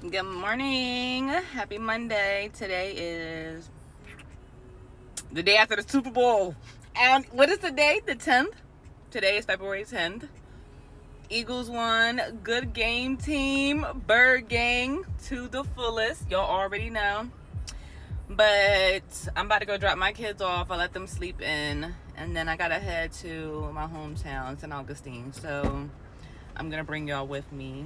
Good morning. Happy Monday. Today is the day after the Super Bowl. And what is the day? The 10th? Today is February 10th. Eagles won. Good game, team. Bird gang to the fullest. Y'all already know. But I'm about to go drop my kids off. I let them sleep in. And then I got to head to my hometown, St. Augustine. So I'm going to bring y'all with me.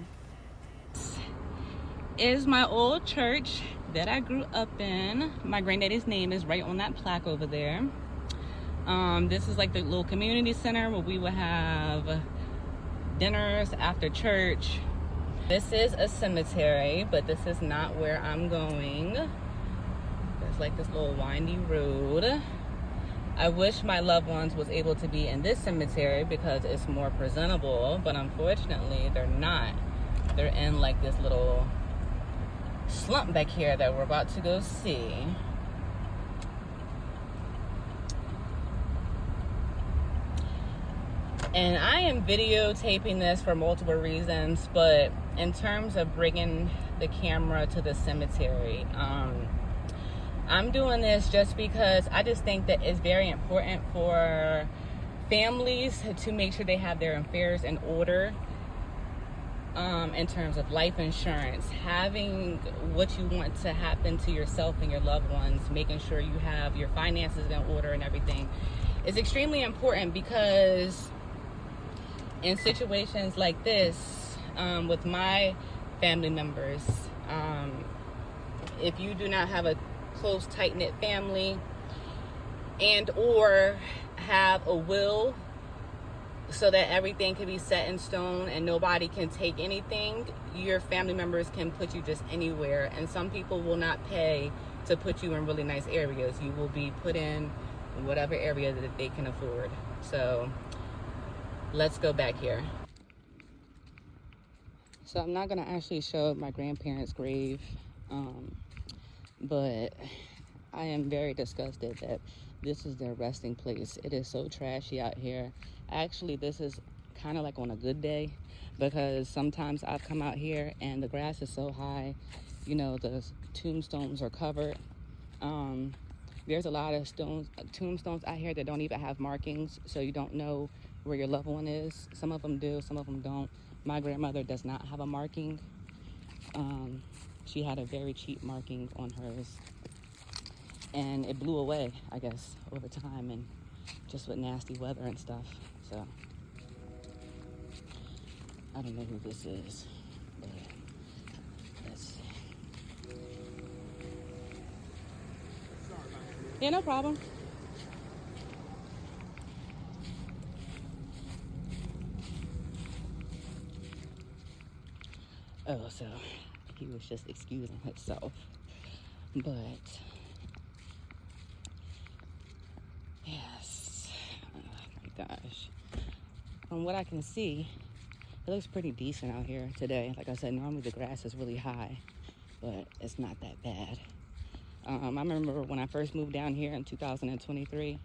Is my old church that I grew up in. My granddaddy's name is right on that plaque over there. This is like the little community center where we would have dinners after church. This is a cemetery, but this is not where I'm going. There's like this little windy road. I wish my loved ones was able to be in this cemetery because it's more presentable, but unfortunately they're not. They're in like this little slump back here that we're about to go see. And I am videotaping this for multiple reasons, but in terms of bringing the camera to the cemetery, I'm doing this just because I just think that it's very important for families to make sure they have their affairs in order. In terms of life insurance, having what you want to happen to yourself and your loved ones, making sure you have your finances in order and everything is extremely important, because in situations like this, with my family members, if you do not have a close, tight-knit family and or have a will so that everything can be set in stone and nobody can take anything, your family members can put you just anywhere. And some people will not pay to put you in really nice areas. You will be put in whatever area that they can afford. So let's go back here. So I'm not going to actually show my grandparents' grave, but I am very disgusted that this is their resting place. It is so trashy out here. Actually, this is kind of like on a good day, because sometimes I've come out here and the grass is so high, you know, the tombstones are covered. There's a lot of tombstones out here that don't even have markings, so you don't know where your loved one is. Some of them do, some of them don't. My grandmother does not have a marking. She had a very cheap marking on hers, and it blew away, I guess, over time, and just with nasty weather and stuff. So I don't know who this is, but let's see. Yeah, no problem. Oh, so he was just excusing himself. But yes, oh my gosh. From what I can see, it looks pretty decent out here today. Like I said, normally the grass is really high, but it's not that bad. I remember when I first moved down here in 2023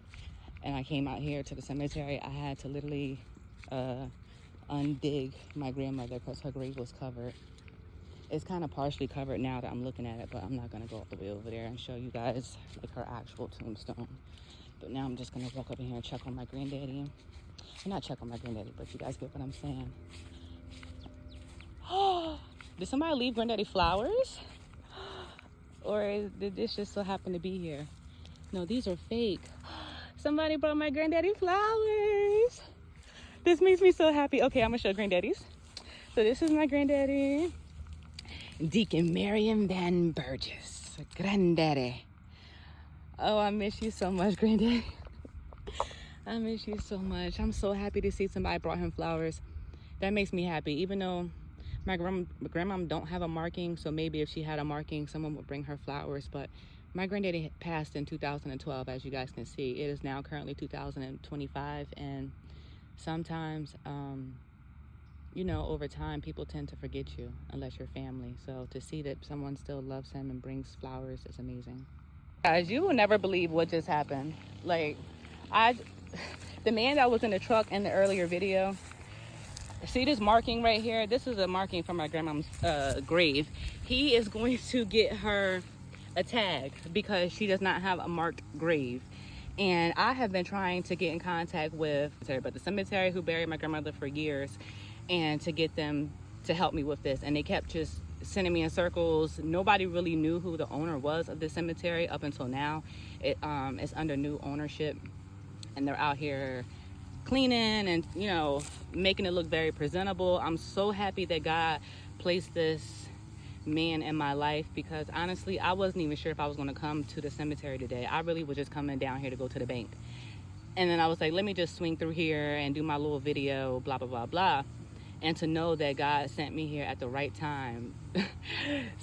and I came out here to the cemetery, I had to literally undig my grandmother because her grave was covered. It's kind of partially covered now that I'm looking at it, but I'm not going to go all the way over there and show you guys like her actual tombstone. But now I'm just going to walk up in here and check on my granddaddy. Well, not check on my granddaddy, but you guys get what I'm saying. Did somebody leave granddaddy flowers? Or did this just so happen to be here? No, these are fake. Somebody brought my granddaddy flowers. This makes me so happy. Okay, I'm gonna show granddaddy's. So this is my granddaddy, Deacon Marion Van Burgess, granddaddy. Oh, I miss you so much, granddaddy. I miss you so much. I'm so happy to see somebody brought him flowers. That makes me happy, even though my grandmom don't have a marking, so maybe if she had a marking, someone would bring her flowers. But my granddaddy passed in 2012, as you guys can see. It is now currently 2025, and sometimes, you know, over time, people tend to forget you unless you're family. So to see that someone still loves him and brings flowers is amazing. Guys, you will never believe what just happened. Like, the man that was in the truck in the earlier video, See this marking right here? This is a marking from my grandma's grave. He is going to get her a tag because she does not have a marked grave. And I have been trying to get in contact with the cemetery who buried my grandmother for years, and to get them to help me with this. And they kept just sending me in circles. Nobody really knew who the owner was of the cemetery up until now. It's under new ownership, and they're out here cleaning and, you know, making it look very presentable. I'm so happy that God placed this man in my life, because honestly I wasn't even sure if I was going to come to the cemetery today. I really was just coming down here to go to the bank, and then I was like, let me just swing through here and do my little video, blah blah blah blah. And to know that God sent me here at the right time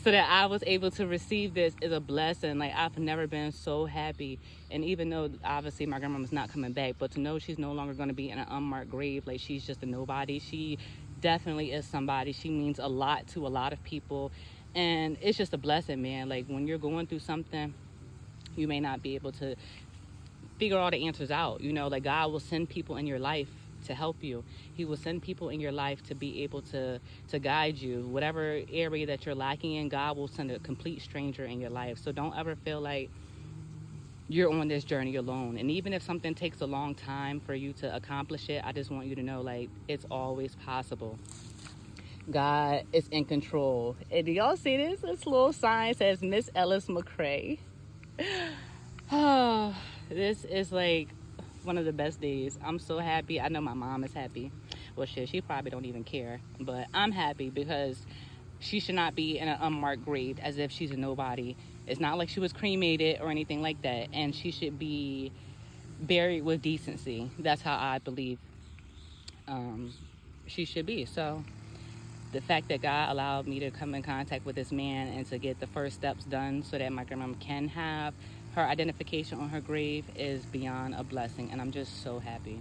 so that I was able to receive this is a blessing. Like, I've never been so happy. And even though obviously my grandmama's not coming back, but to know she's no longer going to be in an unmarked grave, like she's just a nobody, she definitely is somebody. She means a lot to a lot of people, and it's just a blessing, man. Like, when you're going through something, you may not be able to figure all the answers out, you know, like God will send people in your life to help you. He will send people in your life to be able to guide you. Whatever area that you're lacking in, God will send a complete stranger in your life. So don't ever feel like you're on this journey alone. And even if something takes a long time for you to accomplish it, I just want you to know, like, it's always possible. God is in control. And do y'all see this? This little sign says Miss Ellis McCray. Oh, this is like one of the best days. I'm so happy. I know my mom is happy. Well, shit, she probably don't even care, but I'm happy because she should not be in an unmarked grave as if she's a nobody. It's not like she was cremated or anything like that, and she should be buried with decency. That's how I believe she should be. So the fact that God allowed me to come in contact with this man and to get the first steps done so that my grandma can have her identification on her grave is beyond a blessing, and I'm just so happy.